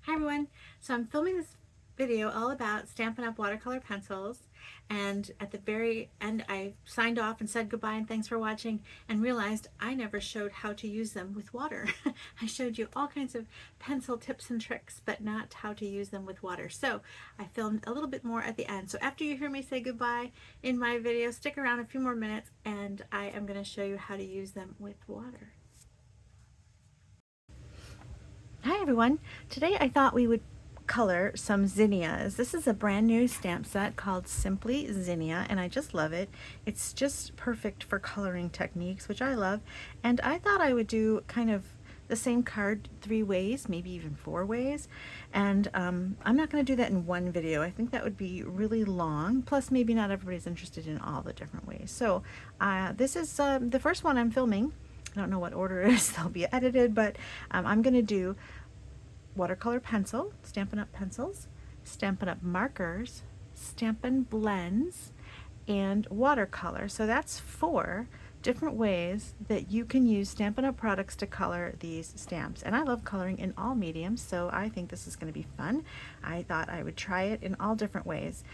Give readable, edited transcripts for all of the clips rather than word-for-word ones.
Hi everyone, so I'm filming this video all about Stampin' Up! Watercolor pencils, and at the very end I signed off and said goodbye and thanks for watching and realized I never showed how to use them with water. I showed you all kinds of pencil tips and tricks, but not how to use them with water. So I filmed a little bit more at the end. So after you hear me say goodbye in my video, stick around a few more minutes and I am going to show you how to use them with water. Hi everyone, today I thought we would color some zinnias. This is a brand new stamp set called Simply Zinnia and I just love it. It's just perfect for coloring techniques, which I love, and I thought I would do kind of the same card 3 ways, maybe even 4 ways, and I'm not going to do that in one video. I think that would be really long, plus maybe not everybody's interested in all the different ways. So this is the first one I'm filming. I don't know what order it is, they'll be edited, but I'm going to do watercolor pencil, Stampin' Up! Pencils, Stampin' Up! Markers, Stampin' Blends, and watercolor. So that's 4 different ways that you can use Stampin' Up! Products to color these stamps. And I love coloring in all mediums, so I think this is going to be fun. I thought I would try it in all different ways.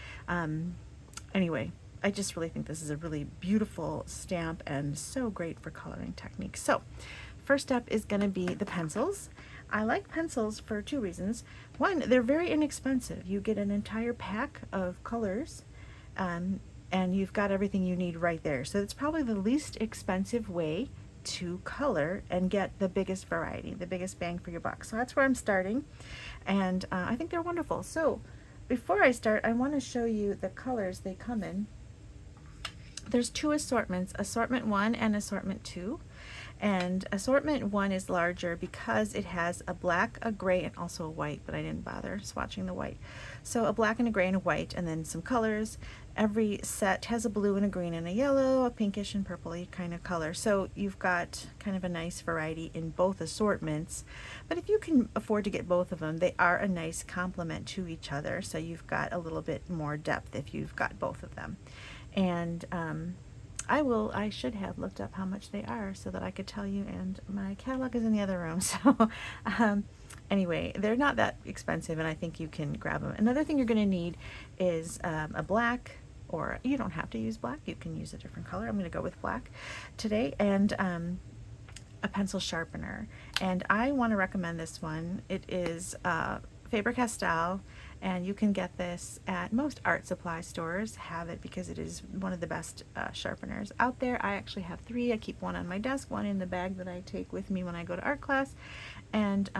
Anyway, I just really think this is a really beautiful stamp and so great for coloring techniques. So first up is going to be the pencils. I like pencils for 2 reasons. One, they're very inexpensive. You get an entire pack of colors and you've got everything you need right there. So it's probably the least expensive way to color and get the biggest variety, the biggest bang for your buck. So that's where I'm starting, and I think they're wonderful. So before I start, I want to show you the colors they come in. There's 2 assortments, assortment 1 and assortment 2. And assortment 1 is larger because it has a black, a gray, and also a white, but I didn't bother swatching the white. So a black and a gray and a white, and then some colors. Every set has a blue and a green and a yellow, a pinkish and purpley kind of color. So you've got kind of a nice variety in both assortments. But if you can afford to get both of them, they are a nice complement to each other. So you've got a little bit more depth if you've got both of them. And I should have looked up how much they are so that I could tell you, and my catalog is in the other room. So anyway, they're not that expensive and I think you can grab them. Another thing you're going to need is a black, or you don't have to use black, you can use a different color. I'm going to go with black today, and a pencil sharpener. And I want to recommend this one. It is Faber-Castell, and you can get this at most art supply stores. Have it because it is one of the best sharpeners out there. I actually have 3. I keep one on my desk, one in the bag that I take with me when I go to art class, and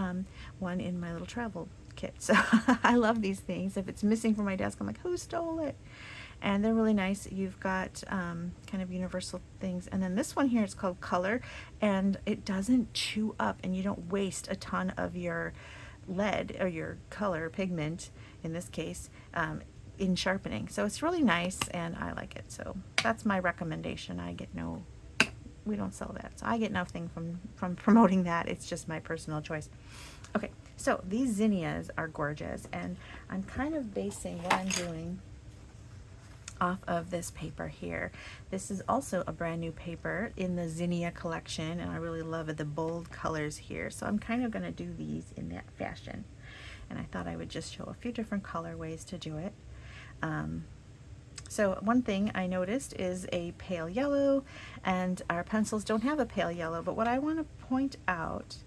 one in my little travel kit. So I love these things. If it's missing from my desk, I'm like, who stole it? And they're really nice. You've got kind of universal things. And then this one here is called Color, and it doesn't chew up and you don't waste a ton of your lead or your color pigment in this case in sharpening. So it's really nice and I like it. So that's my recommendation. We don't sell that, so I get nothing from promoting that. It's just my personal choice. Okay, so these zinnias are gorgeous, and I'm kind of basing what I'm doing off of this paper here. This is also a brand new paper in the Zinnia collection, and I really love the bold colors here. So I'm kind of going to do these in that fashion. And I thought I would just show a few different color ways to do it. So one thing I noticed is a pale yellow, and our pencils don't have a pale yellow, but what I want to point out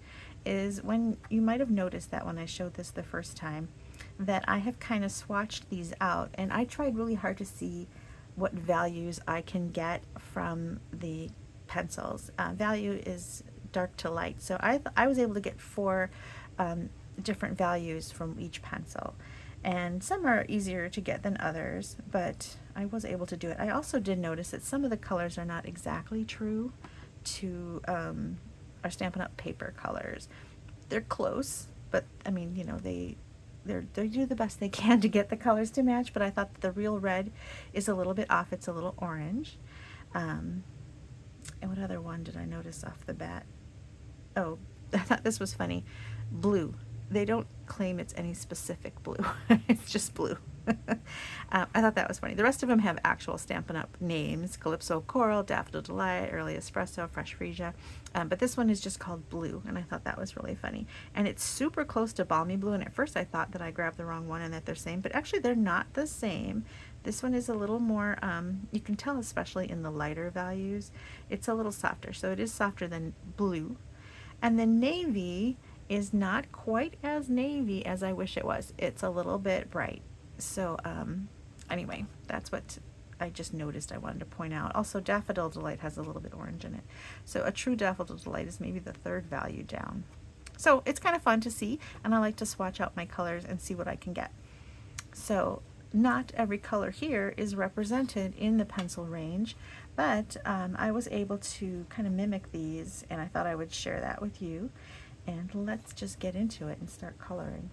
is, when you might have noticed that when I showed this the first time, that I have kind of swatched these out, and I tried really hard to see what values I can get from the pencils. Value is dark to light, so I was able to get 4 different values from each pencil, and some are easier to get than others, but I was able to do it. I also did notice that some of the colors are not exactly true to our Stampin' Up! Paper colors. They're close, but I mean, you know, they do the best they can to get the colors to match, but I thought that the real red is a little bit off. It's a little orange. And what other one did I notice off the bat? Oh, I thought this was funny. Blue. They don't claim it's any specific blue. It's just blue. I thought that was funny. The rest of them have actual Stampin' Up names: Calypso Coral, Daffodil Delight, Early Espresso, Fresh Freesia. But this one is just called Blue, and I thought that was really funny. And it's super close to Balmy Blue, and at first I thought that I grabbed the wrong one and that they're the same, but actually they're not the same. This one is a little more, you can tell especially in the lighter values, it's a little softer. So it is softer than Blue. And then Navy is not quite as navy as I wish it was. It's a little bit bright. So anyway, that's what I just noticed I wanted to point out. Also, Daffodil Delight has a little bit orange in it. So a true Daffodil Delight is maybe the third value down. So it's kind of fun to see, and I like to swatch out my colors and see what I can get. So not every color here is represented in the pencil range, but I was able to kind of mimic these, and I thought I would share that with you. And let's just get into it and start coloring.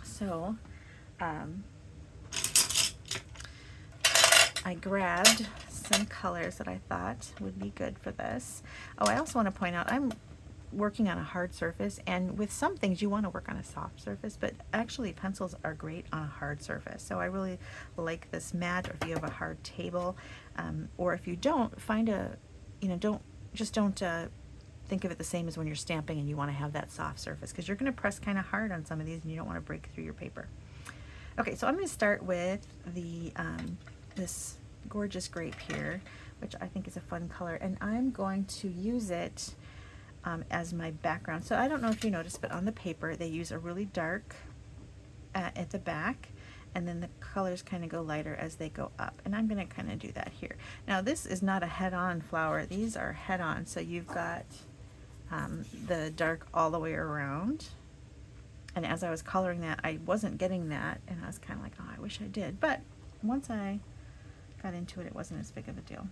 So I grabbed some colors that I thought would be good for this. Oh, I also want to point out I'm working on a hard surface, and with some things you want to work on a soft surface, but actually pencils are great on a hard surface. So I really like this mat, or if you have a hard table, or if you don't, find a, don't think of it the same as when you're stamping and you want to have that soft surface, because you're going to press kind of hard on some of these and you don't want to break through your paper. Okay, so I'm going to start with the this gorgeous grape here, which I think is a fun color, and I'm going to use it as my background. So I don't know if you noticed, but on the paper they use a really dark at the back, and then the colors kind of go lighter as they go up, and I'm going to kind of do that here. Now this is not a head-on flower, these are head-on, so you've got the dark all the way around, and as I was coloring that I wasn't getting that, and I was kind of like, oh, I wish I did, but once I got into it, it wasn't as big of a deal.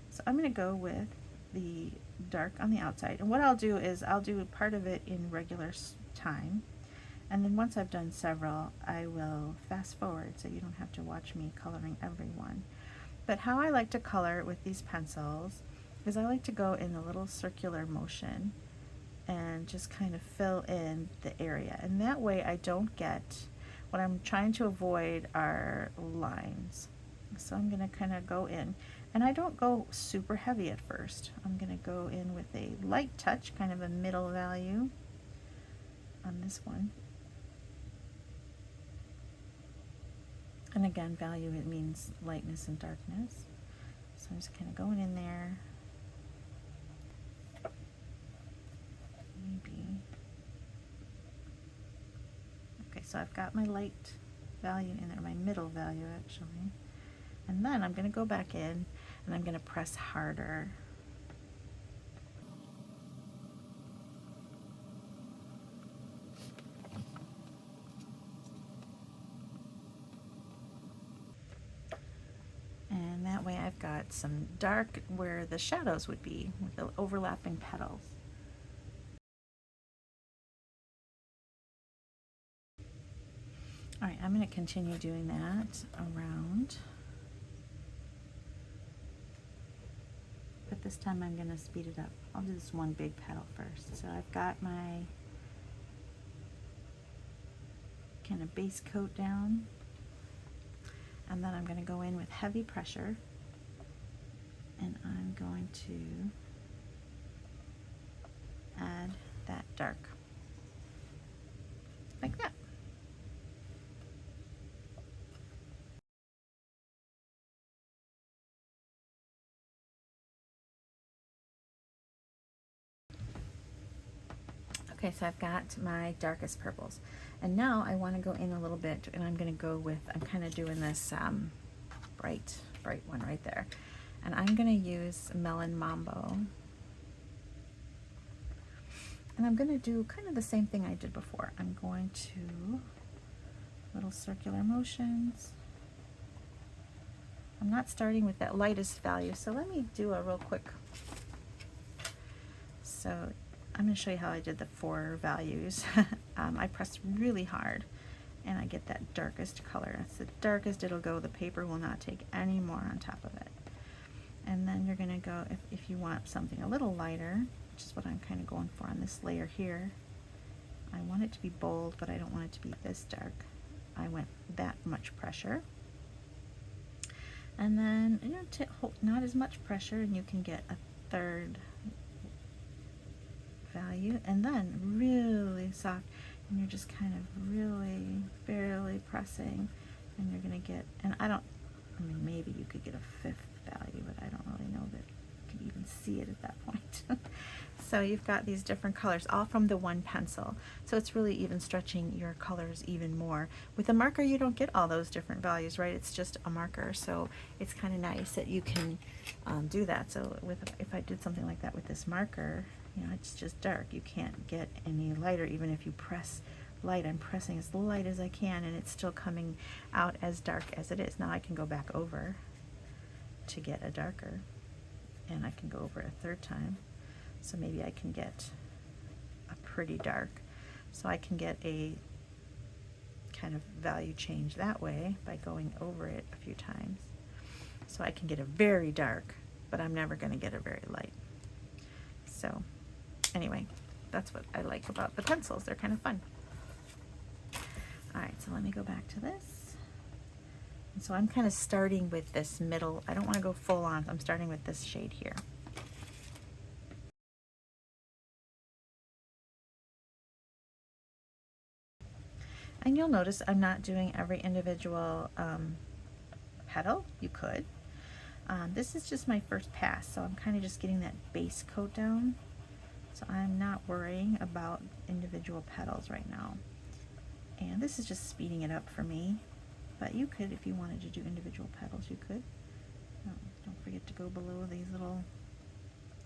So I'm going to go with the dark on the outside, and what I'll do is I'll do part of it in regular time, and then once I've done several I will fast forward so you don't have to watch me coloring every one. But how I like to color with these pencils is I like to go in a little circular motion and just kind of fill in the area, and that way I don't get, what I'm trying to avoid are lines. So I'm going to kind of go in, and I don't go super heavy at first. I'm going to go in with a light touch, kind of a middle value on this one. And again, value, it means lightness and darkness. So I'm just kind of going in there. Maybe. Okay, so I've got my light value in there, my middle value actually. And then I'm going to go back in and I'm going to press harder. And that way I've got some dark where the shadows would be with the overlapping petals. Alright, I'm going to continue doing that around. But this time I'm going to speed it up. I'll do this one big petal first. So I've got my kind of base coat down, and then I'm going to go in with heavy pressure, and I'm going to add that dark, like that. Okay, so I've got my darkest purples, and now I want to go in a little bit, and I'm going to go with, I'm kind of doing this bright one right there, and I'm going to use Melon Mambo, and I'm going to do kind of the same thing I did before. I'm going to little circular motions. I'm not starting with that lightest value, so let me do a real quick. So I'm going to show you how I did the 4 values. I pressed really hard and I get that darkest color. That's the darkest it'll go. The paper will not take any more on top of it. And then you're going to go, if you want something a little lighter, which is what I'm kind of going for on this layer here. I want it to be bold, but I don't want it to be this dark. I went that much pressure. And then, you know, not as much pressure, and you can get a third value, and then really soft, and you're just kind of really barely pressing, and you're gonna get, and I mean, maybe you could get a fifth value, but I don't really know that you could even see it at that point. So you've got these different colors, all from the one pencil. So it's really even stretching your colors even more. With a marker, you don't get all those different values, right? It's just a marker, so it's kind of nice that you can do that. So if I did something like that with this marker, you know, it's just dark. You can't get any lighter, even if you press light. I'm pressing as light as I can, and it's still coming out as dark as it is. Now I can go back over to get a darker, and I can go over a third time. So maybe I can get a pretty dark. So I can get a kind of value change that way by going over it a few times. So I can get a very dark, but I'm never going to get a very light. So anyway, that's what I like about the pencils. They're kind of fun. All right, so let me go back to this. And so I'm kind of starting with this middle. I don't want to go full on. I'm starting with this shade here. And you'll notice I'm not doing every individual petal. You could. This is just my first pass, so I'm kind of just getting that base coat down. So I'm not worrying about individual petals right now. And this is just speeding it up for me. But you could, if you wanted to do individual petals, you could. Don't forget to go below these little,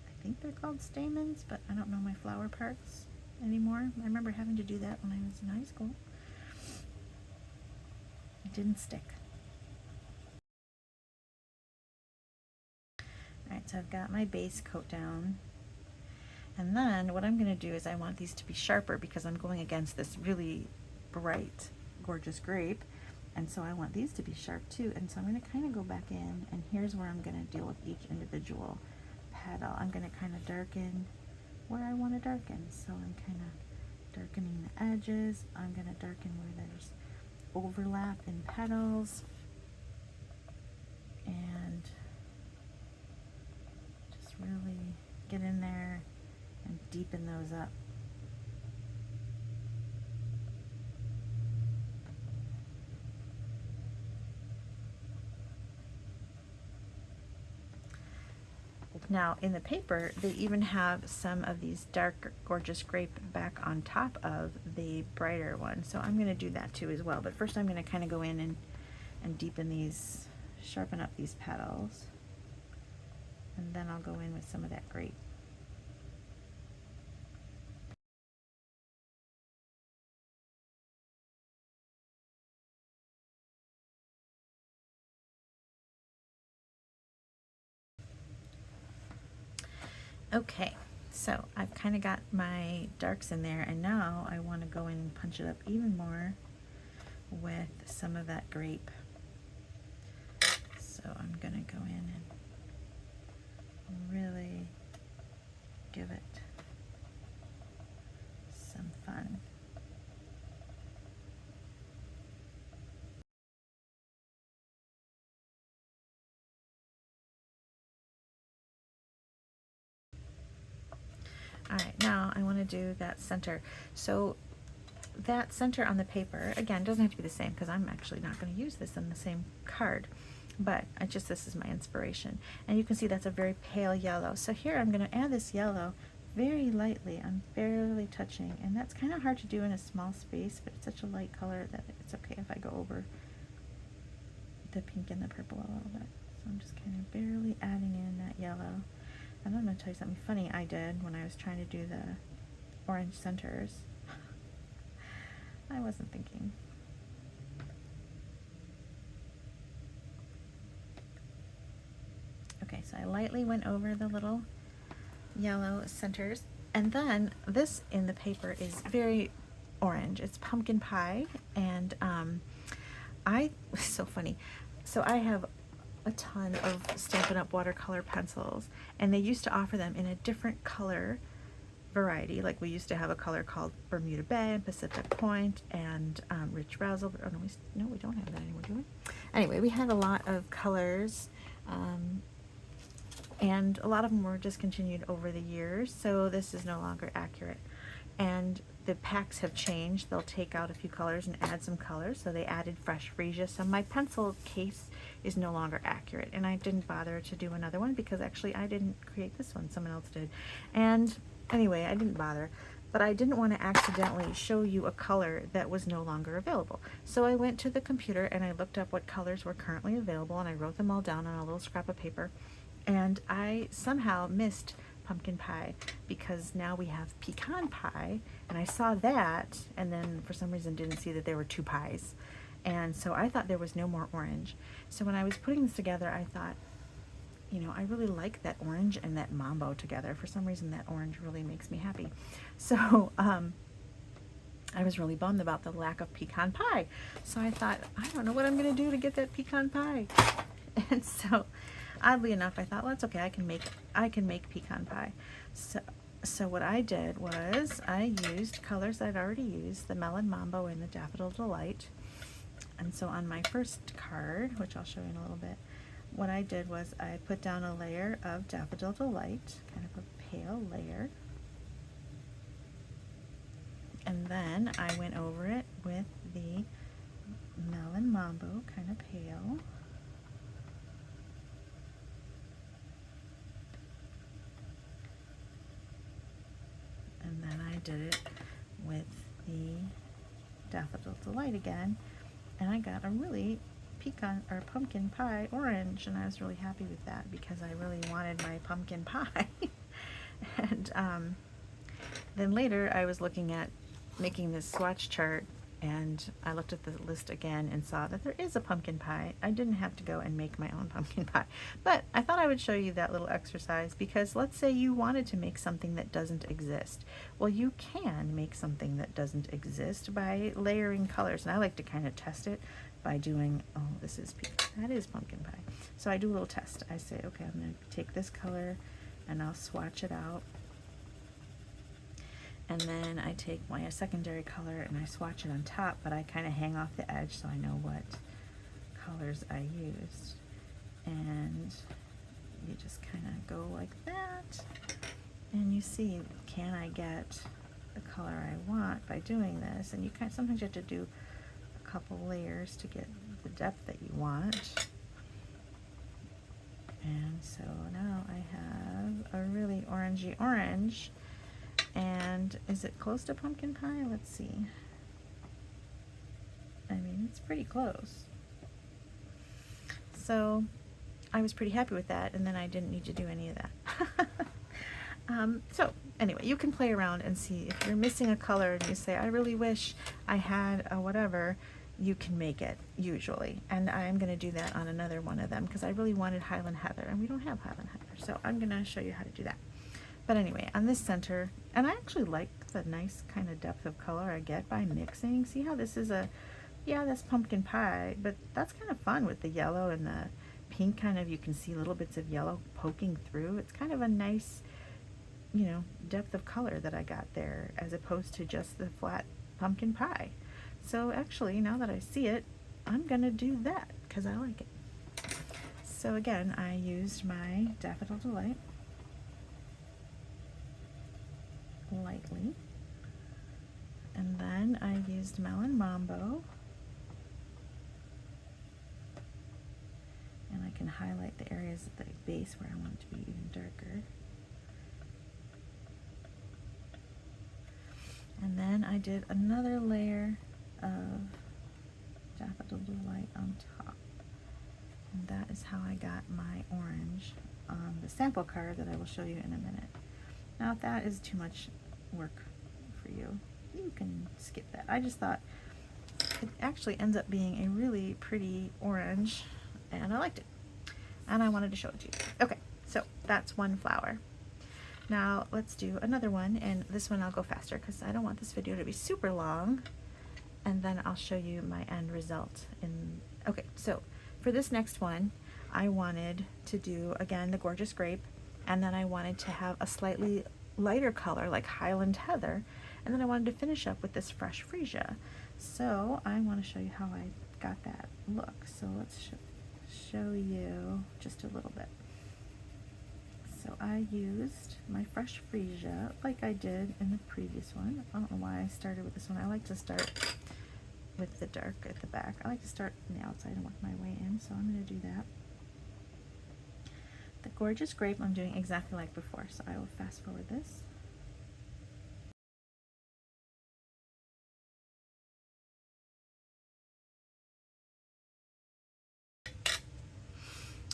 I think they're called stamens, but I don't know my flower parts anymore. I remember having to do that when I was in high school. It didn't stick. Alright, so I've got my base coat down. And then what I'm going to do is I want these to be sharper because I'm going against this really bright, gorgeous grape. And so I want these to be sharp too. And so I'm going to kind of go back in, and here's where I'm going to deal with each individual petal. I'm going to kind of darken where I want to darken. So I'm kind of darkening the edges. I'm going to darken where there's overlap in petals, and just really get in there and deepen those up. Now in the paper they even have some of these dark gorgeous grape back on top of the brighter one, so I'm going to do that too as well. But first I'm going to kind of go in and deepen these, sharpen up these petals, and then I'll go in with some of that grape. Okay, so I've kind of got my darks in there, and now I want to go in and punch it up even more with some of that grape. So I'm going to go in and really give it some fun. All right, now I want to do that center. So that center on the paper, again, doesn't have to be the same because I'm actually not going to use this on the same card, but this is my inspiration. And you can see that's a very pale yellow. So here I'm going to add this yellow very lightly. I'm barely touching, and that's kind of hard to do in a small space, but it's such a light color that it's okay if I go over the pink and the purple a little bit. So I'm just kind of barely adding in that yellow. And I'm going to tell you something funny I did when I was trying to do the orange centers. I wasn't thinking. Okay, so I lightly went over the little yellow centers, and then this in the paper is very orange. It's pumpkin pie, and it's so funny. So I have a ton of Stampin' Up! Watercolor pencils, and they used to offer them in a different color variety. Like we used to have a color called Bermuda Bay and Pacific Point and Rich Razzle. Oh, no, we don't have that anymore, do we? Anyway, we had a lot of colors, and a lot of them were discontinued over the years, so this is no longer accurate. And the packs have changed. They'll take out a few colors and add some colors, so they added fresh freesia. So my pencil case is no longer accurate, and I didn't bother to do another one because actually I didn't create this one, someone else did. And anyway, I didn't bother, but I didn't want to accidentally show you a color that was no longer available. So I went to the computer and I looked up what colors were currently available, and I wrote them all down on a little scrap of paper. And I somehow missed pumpkin pie because now we have pecan pie, and I saw that and then for some reason didn't see that there were two pies, and so I thought there was no more orange. So when I was putting this together, I thought, you know, I really like that orange and that mambo together. For some reason that orange really makes me happy. So I was really bummed about the lack of pecan pie. So I thought, I don't know what I'm gonna do to get that pecan pie. And so oddly enough, I thought, well, that's okay, I can make pecan pie. So what I did was I used colors I'd already used, the Melon Mambo and the Daffodil Delight. And so on my first card, which I'll show you in a little bit, what I did was I put down a layer of Daffodil Delight, kind of a pale layer. And then I went over it with the Melon Mambo, kind of pale. And then I did it with the Daffodil Delight again, and I got a really pecan or pumpkin pie orange, and I was really happy with that because I really wanted my pumpkin pie. And then later I was looking at making this swatch chart, and I looked at the list again and saw that there is a pumpkin pie. I didn't have to go and make my own pumpkin pie, but I thought I would show you that little exercise because let's say you wanted to make something that doesn't exist. Well, you can make something that doesn't exist by layering colors, and I like to kind of test it by doing, oh, that is pumpkin pie. So I do a little test. I say, okay, I'm going to take this color and I'll swatch it out. And then I take my secondary color and I swatch it on top, but I kind of hang off the edge so I know what colors I used. And you just kind of go like that, and you see, can I get the color I want by doing this? And you sometimes you have to do a couple layers to get the depth that you want. And so now I have a really orangey orange. And is it close to pumpkin pie? Let's see. I mean, it's pretty close. So I was pretty happy with that, and then I didn't need to do any of that. So anyway, you can play around and see if you're missing a color and you say, I really wish I had a whatever, you can make it usually. And I'm going to do that on another one of them because I really wanted Highland Heather, and we don't have Highland Heather. So I'm going to show you how to do that. But anyway, on this center, and I actually like the nice kind of depth of color I get by mixing. See how this is yeah, that's pumpkin pie, but that's kind of fun with the yellow and the pink kind of, you can see little bits of yellow poking through. It's kind of a nice, you know, depth of color that I got there as opposed to just the flat pumpkin pie. So actually, now that I see it, I'm going to do that because I like it. So again, I used my Daffodil Delight lightly, and then I used Melon Mambo, and I can highlight the areas at the base where I want it to be even darker. And then I did another layer of Daffodil Delight on top, and that is how I got my orange on the sample card that I will show you in a minute. Now, if that is too much work for you, you can skip that. I just thought it actually ends up being a really pretty orange, and I liked it. And I wanted to show it to you. Okay, so that's one flower. Now, let's do another one, and this one I'll go faster because I don't want this video to be super long, and then I'll show you my end result. Okay, so for this next one, I wanted to do, again, the Gorgeous Grape, and then I wanted to have a slightly lighter color like Highland Heather, and then I wanted to finish up with this fresh freesia. So I want to show you how I got that look. So let's show you just a little bit. So I used my fresh freesia like I did in the previous one. I don't know why I started with this one. I like to start with the dark at the back. I like to start on the outside and work my way in, so I'm going to do that. The Gorgeous Grape I'm doing exactly like before, so I will fast forward this.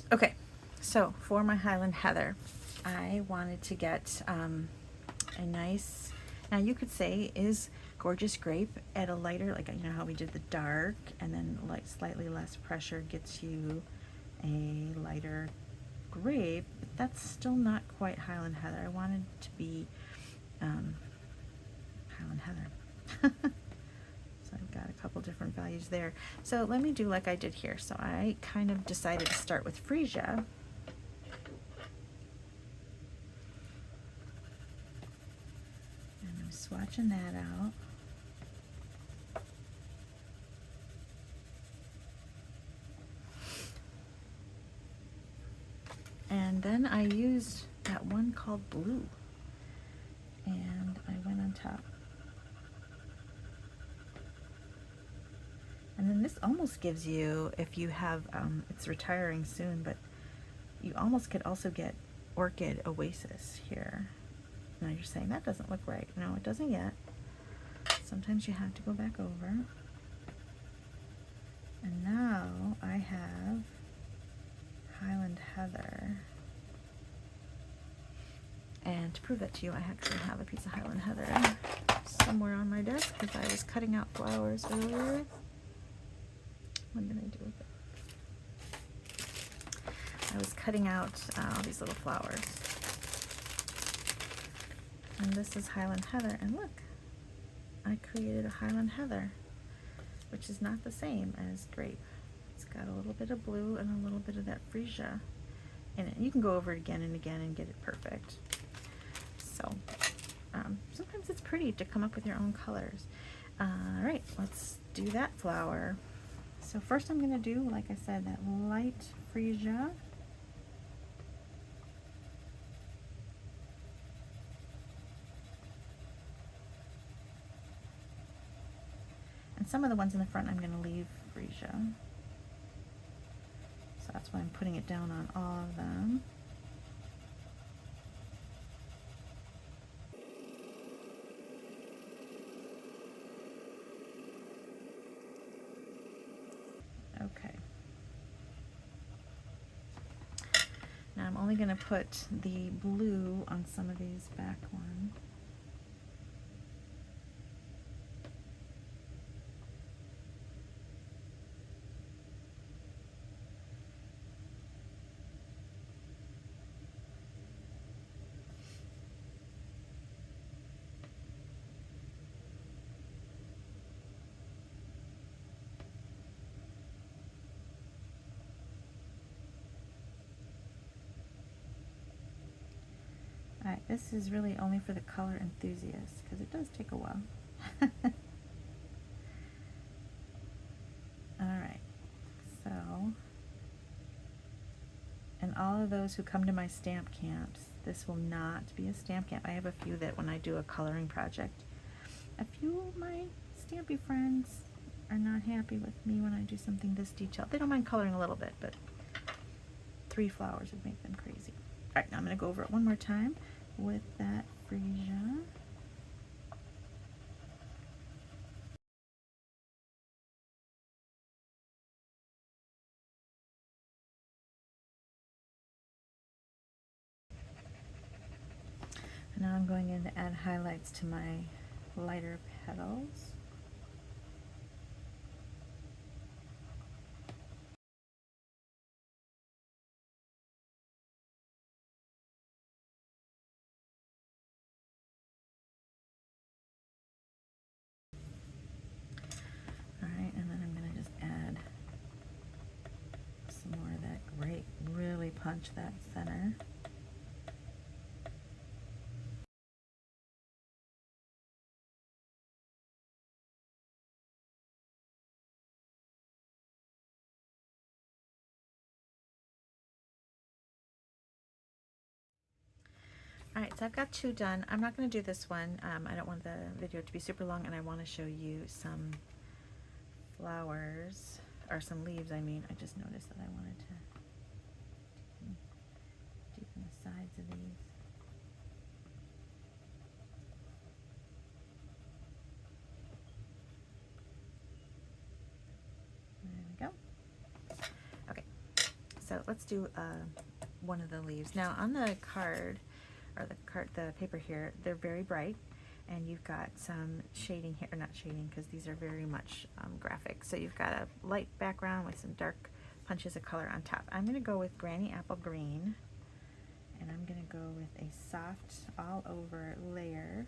Okay, so for my Highland Heather, I wanted to get a nice, now you could say, is Gorgeous Grape at a lighter, like, you know how we did the dark, and then like slightly less pressure gets you a lighter grape, but that's still not quite Highland Heather. I wanted it to be Highland Heather. So I've got a couple different values there. So let me do like I did here. So I kind of decided to start with freesia. And I'm swatching that out. And then I used that one called Blue. And I went on top. And then this almost gives you, if you have, it's retiring soon, but you almost could also get Orchid Oasis here. Now you're saying, that doesn't look right. No, it doesn't yet. Sometimes you have to go back over. And now I have Highland Heather. And to prove that to you, I actually have a piece of Highland Heather somewhere on my desk because I was cutting out flowers earlier. What did I do with it? I was cutting out all these little flowers. And this is Highland Heather, and look, I created a Highland Heather, which is not the same as grape. It's got a little bit of blue and a little bit of that freesia in it. You can go over it again and again and get it perfect. So sometimes it's pretty to come up with your own colors. All right, let's do that flower. So first I'm going to do, like I said, that light freesia. And some of the ones in the front I'm going to leave freesia. So that's why I'm putting it down on all of them. Okay. Now I'm only going to put the blue on some of these back ones. Alright, this is really only for the color enthusiasts because it does take a while. Alright, so, and all of those who come to my stamp camps, this will not be a stamp camp. I have a few that when I do a coloring project, a few of my stampy friends are not happy with me when I do something this detailed. They don't mind coloring a little bit, but 3 flowers would make them crazy. Alright, now I'm going to go over it one more time with that freesia. And now I'm going in to add highlights to my lighter petals. Alright, and then I'm going to just add some more of that grape. Really punch that center. Alright, so I've got 2 done. I'm not going to do this one. I don't want the video to be super long, and I want to show you some flowers, or some leaves, I mean. I just noticed that I wanted to deepen the sides of these. There we go. Okay, so let's do one of the leaves. Now on the card, or the paper here, they're very bright, and you've got some shading here, or not shading, because these are very much graphic. So you've got a light background with some dark punches of color on top. I'm going to go with Granny Apple Green, and I'm going to go with a soft all over layer.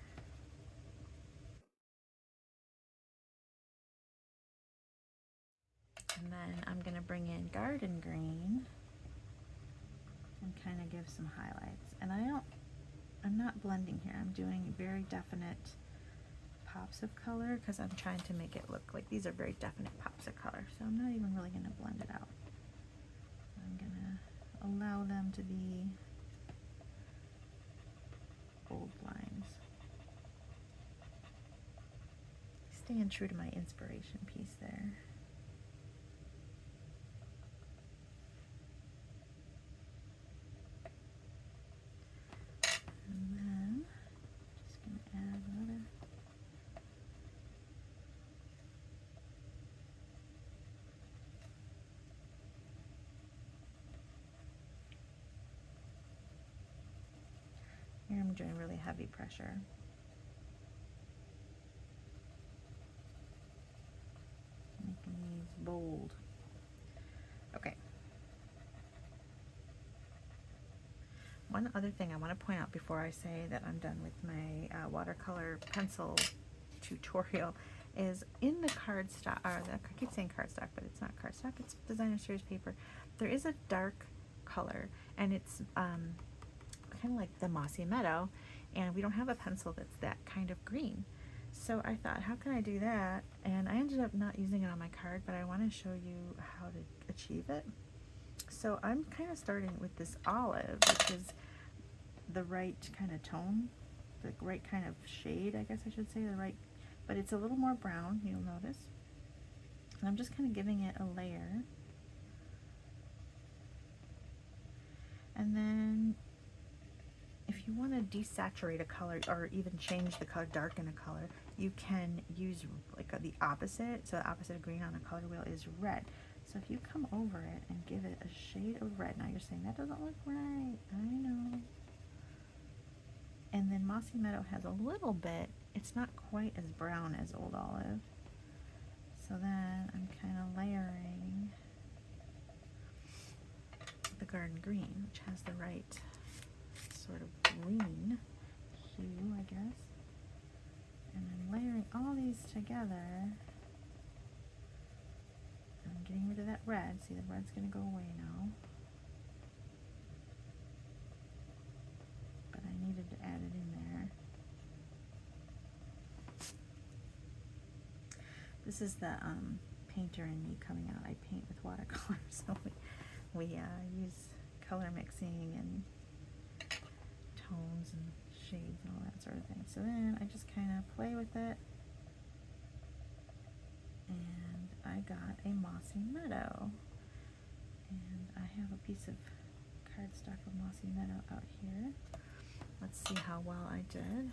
And then I'm going to bring in Garden Green and kind of give some highlights. And I'm not blending here. I'm doing very definite pops of color because I'm trying to make it look like these are very definite pops of color. So I'm not even really going to blend it out. I'm going to allow them to be bold lines. Staying true to my inspiration piece there. And then just going to add another. Here I'm doing really heavy pressure. Making these bold. Okay. One other thing I want to point out before I say that I'm done with my watercolor pencil tutorial is in the cardstock, or I keep saying cardstock, but it's not cardstock, it's designer series paper. There is a dark color, and it's kind of like the mossy meadow, and we don't have a pencil that's that kind of green. So I thought, how can I do that? And I ended up not using it on my card, but I want to show you how to achieve it. So I'm kind of starting with this olive, which is the right kind of tone, the right kind of shade, I guess I should say, the right, but it's a little more brown, you'll notice. And I'm just kind of giving it a layer. And then if you want to desaturate a color or even change the color, darken a color, you can use like the opposite. So the opposite of green on a color wheel is red. So if you come over it and give it a shade of red, now you're saying that doesn't look right, I know. And then Mossy Meadow has a little bit, it's not quite as brown as Old Olive. So then I'm kind of layering the Garden Green, which has the right sort of green hue, I guess. And I'm layering all these together. I'm getting rid of that red. See, the red's going to go away now. But I needed to add it in there. This is the painter in me coming out. I paint with watercolor, so we use color mixing and tones and shades and all that sort of thing. So then I just kind of play with it. And I got a Mossy Meadow. And I have a piece of cardstock of Mossy Meadow out here. Let's see how well I did.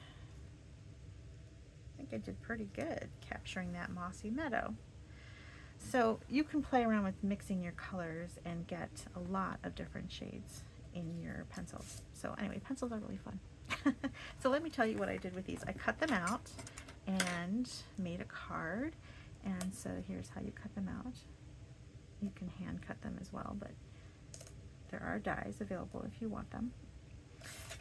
I think I did pretty good capturing that Mossy Meadow. So you can play around with mixing your colors and get a lot of different shades in your pencils. So anyway, pencils are really fun. So let me tell you what I did with these. I cut them out and made a card. And so here's how you cut them out. You can hand cut them as well, but there are dies available if you want them.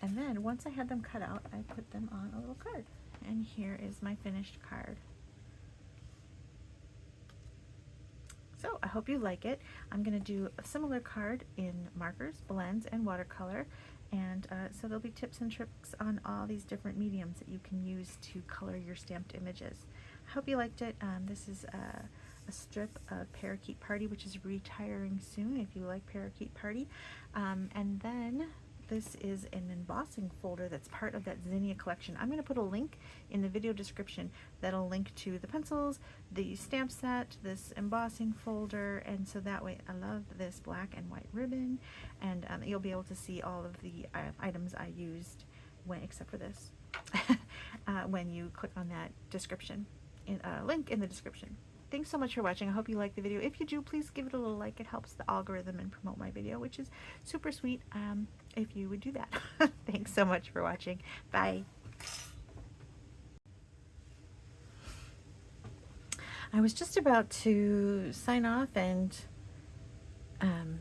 And then once I had them cut out, I put them on a little card. And here is my finished card. So I hope you like it. I'm going to do a similar card in markers, blends, and watercolor. And so there'll be tips and tricks on all these different mediums that you can use to color your stamped images. I hope you liked it. This is a strip of Parakeet Party, which is retiring soon if you like Parakeet Party. And then This is an embossing folder that's part of that Zinnia collection. I'm going to put a link in the video description that'll link to the pencils, the stamp set, this embossing folder, and so that way I love this black and white ribbon, and you'll be able to see all of the items I used except for this, when you click on that description, link in the description. Thanks so much for watching. I hope you liked the video. If you do, please give it a little like. It helps the algorithm and promote my video, which is super sweet, if you would do that. Thanks so much for watching. Bye. I was just about to sign off and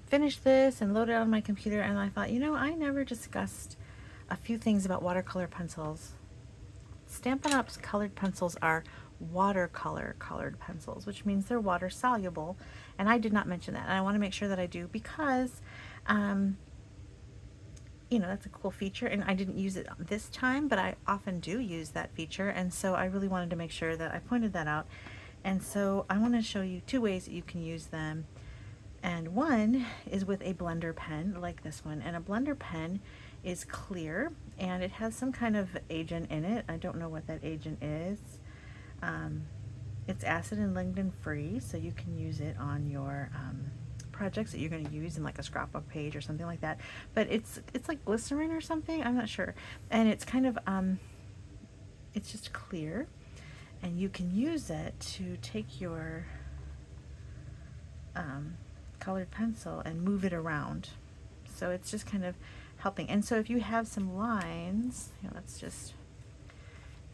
finish this and load it on my computer, and I thought, you know, I never discussed a few things about watercolor pencils. Stampin' Up's colored pencils are watercolor colored pencils, which means they're water soluble, and I did not mention that, and I want to make sure that I do because you know, that's a cool feature, and I didn't use it this time, but I often do use that feature, and so I really wanted to make sure that I pointed that out. And so I want to show you two ways that you can use them, and one is with a blender pen like this one, and a blender pen is clear and it has some kind of agent in it. I don't know what that agent is. It's acid and lignin free, so you can use it on your projects that you're going to use in like a scrapbook page or something like that. But it's like glycerin or something, I'm not sure. And it's kind of it's just clear, and you can use it to take your colored pencil and move it around. So it's just kind of helping. And so if you have some lines, you know,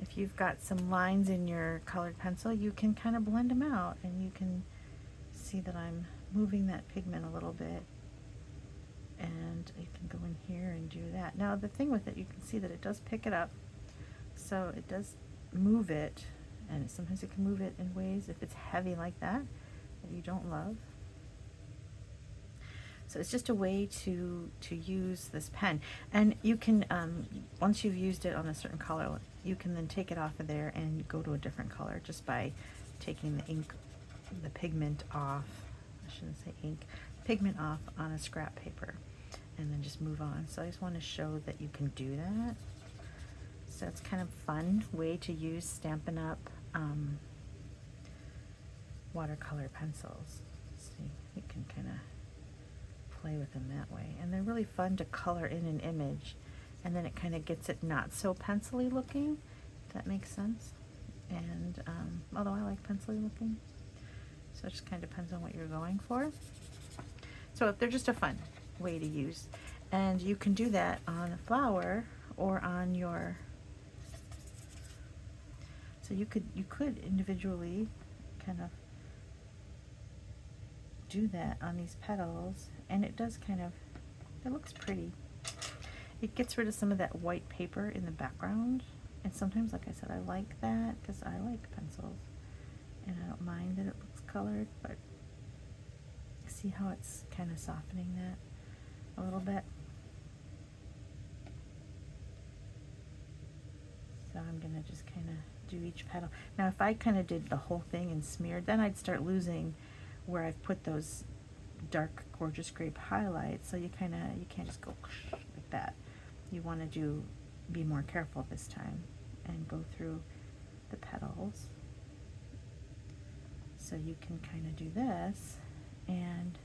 if you've got some lines in your colored pencil, you can kind of blend them out, and you can see that I'm moving that pigment a little bit, and you can go in here and do that. Now the thing with it, you can see that it does pick it up, so it does move it, and sometimes it can move it in ways, if it's heavy like that you don't love. So it's just a way to use this pen, and you can once you've used it on a certain color, you can then take it off of there and go to a different color just by taking the ink, the pigment off. I shouldn't say ink, pigment off on a scrap paper, and then just move on. So I just want to show that you can do that. So it's kind of fun way to use Stampin' Up watercolor pencils. See, you can kind of play with them that way, and they're really fun to color in an image, and then it kind of gets it not so pencil-y looking, if that makes sense. And although I like pencil-y looking, so it just kind of depends on what you're going for. So they're just a fun way to use, and you can do that on a flower or on your, so you could individually kind of do that on these petals, and it does kind of, it looks pretty. It gets rid of some of that white paper in the background, and sometimes, like I said, I like that because I like pencils and I don't mind that it looks colored, but see how it's kind of softening that a little bit. So I'm gonna just kind of do each petal. Now if I kind of did the whole thing and smeared, then I'd start losing where I've put those dark gorgeous grape highlights, so you can't just go like that. You want to be more careful this time and go through the petals. So you can kind of do this and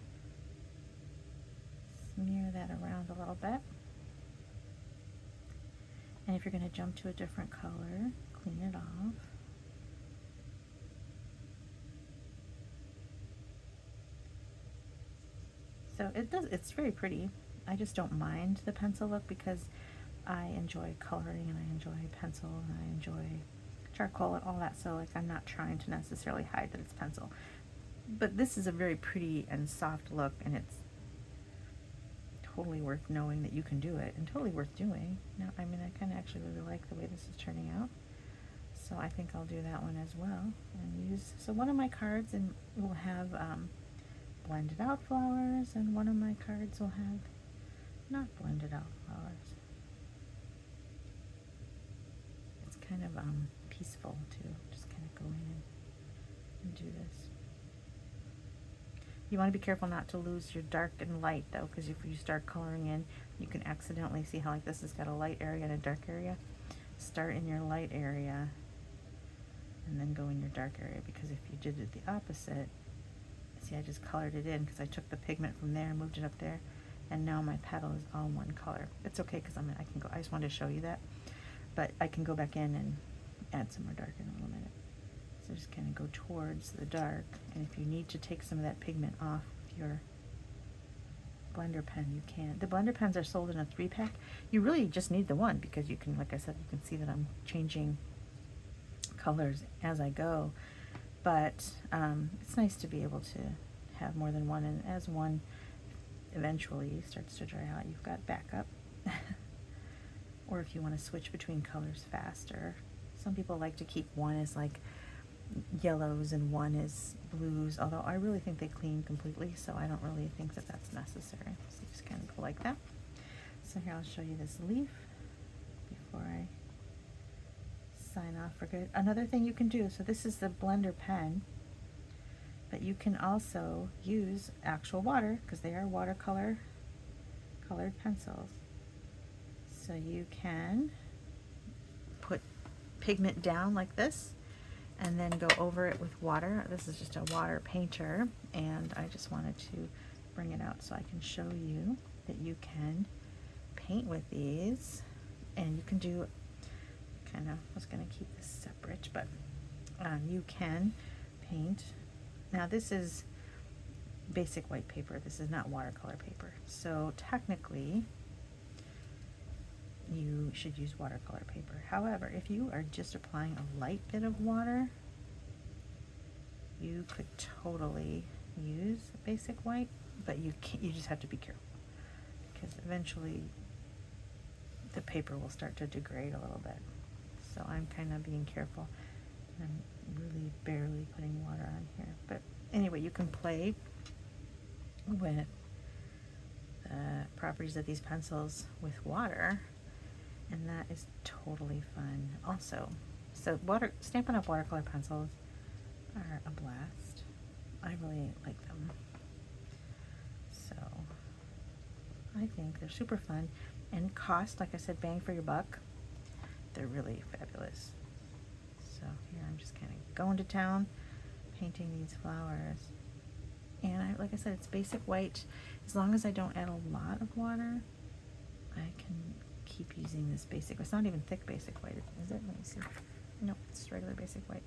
smear that around a little bit. And if you're going to jump to a different color, clean it off. So it's very pretty. I just don't mind the pencil look because I enjoy coloring, and I enjoy pencil, and I enjoy charcoal and all that, so like I'm not trying to necessarily hide that it's pencil. But this is a very pretty and soft look, and it's totally worth knowing that you can do it, and totally worth doing. Now, I mean, I kind of actually really like the way this is turning out, so I think I'll do that one as well. And use, so one of my cards and will have blended out flowers, and one of my cards will have not blended out flowers. It's kind of peaceful too, just kind of go in and do this. You want to be careful not to lose your dark and light though, because if you start coloring in, you can accidentally see how like this has got a light area and a dark area. Start in your light area and then go in your dark area, because if you did it the opposite, see I just colored it in because I took the pigment from there and moved it up there, and now my petal is all one color. It's okay because I can go, I just wanted to show you that, but I can go back in and add some more dark in a little minute. So just kind of go towards the dark, and if you need to take some of that pigment off your blender pen, you can. The blender pens are sold in a 3-pack. You really just need the one because you can, like I said, you can see that I'm changing colors as I go, but it's nice to be able to have more than one, and as one eventually starts to dry out, you've got backup. Or if you want to switch between colors faster. Some people like to keep one as like yellows and one is blues, although I really think they clean completely, so I don't really think that that's necessary. So you just kind of go like that. So here I'll show you this leaf before I sign off for good. Another thing you can do, so this is the blender pen, but you can also use actual water because they are watercolor colored pencils. So you can put pigment down like this and then go over it with water. This is just a water painter, and I just wanted to bring it out so I can show you that you can paint with these, and you can do kind of, I was going to keep this separate, but you can paint. Now this is basic white paper, this is not watercolor paper, so technically you should use watercolor paper. However, if you are just applying a light bit of water, you could totally use basic white, but you just have to be careful because eventually the paper will start to degrade a little bit. So I'm kind of being careful. I'm really barely putting water on here. But anyway, you can play with the properties of these pencils with water, and that is totally fun also. So Stampin' Up! Watercolor pencils are a blast. I really like them. So I think they're super fun and cost, like I said, bang for your buck. They're really fabulous. So here I'm just kind of going to town, painting these flowers. And like I said, it's basic white. As long as I don't add a lot of water, I can keep using this basic. It's not even thick basic white, is it? Let me see. Nope, it's regular basic white.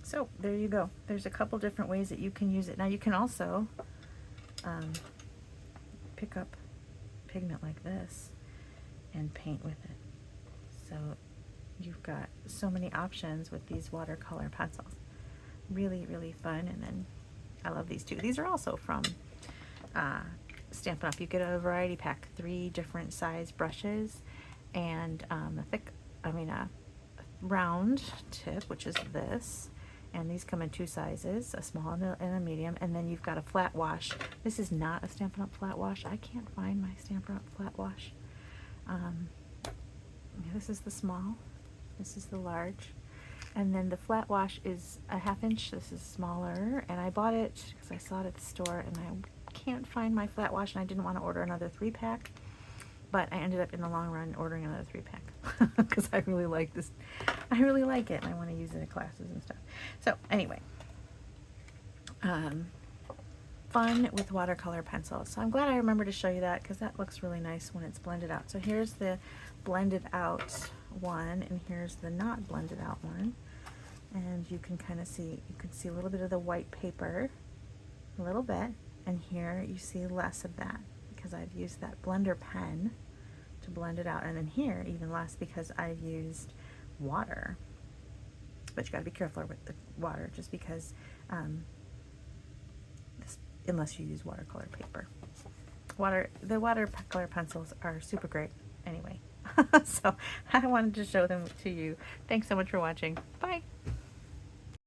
So there you go. There's a couple different ways that you can use it. Now you can also pick up pigment like this and paint with it. So you've got so many options with these watercolor pencils. Really, really fun. And then I love these too. These are also from Stampin' Up! You get a variety pack, 3 different size brushes, and a round tip, which is this. And these come in 2 sizes, a small and a medium. And then you've got a flat wash. This is not a Stampin' Up! Flat wash. I can't find my Stampin' Up! Flat wash. This is the small. This is the large. And then the flat wash is a 1/2 inch. This is smaller. And I bought it because I saw it at the store, and I can't find my flat wash, and I didn't want to order another 3-pack. But I ended up in the long run ordering another 3-pack because I really like this. I really like it, and I want to use it at classes and stuff. So anyway, fun with watercolor pencils. So I'm glad I remembered to show you that because that looks really nice when it's blended out. So here's the blended out one, and here's the not blended out one. And you can kind of see, you can see a little bit of the white paper, a little bit, and here you see less of that because I've used that blender pen to blend it out, and then here even less because I've used water. But you got to be careful with the water, just because unless you use watercolor paper. The watercolor pencils are super great anyway. So I wanted to show them to you. Thanks so much for watching. Bye.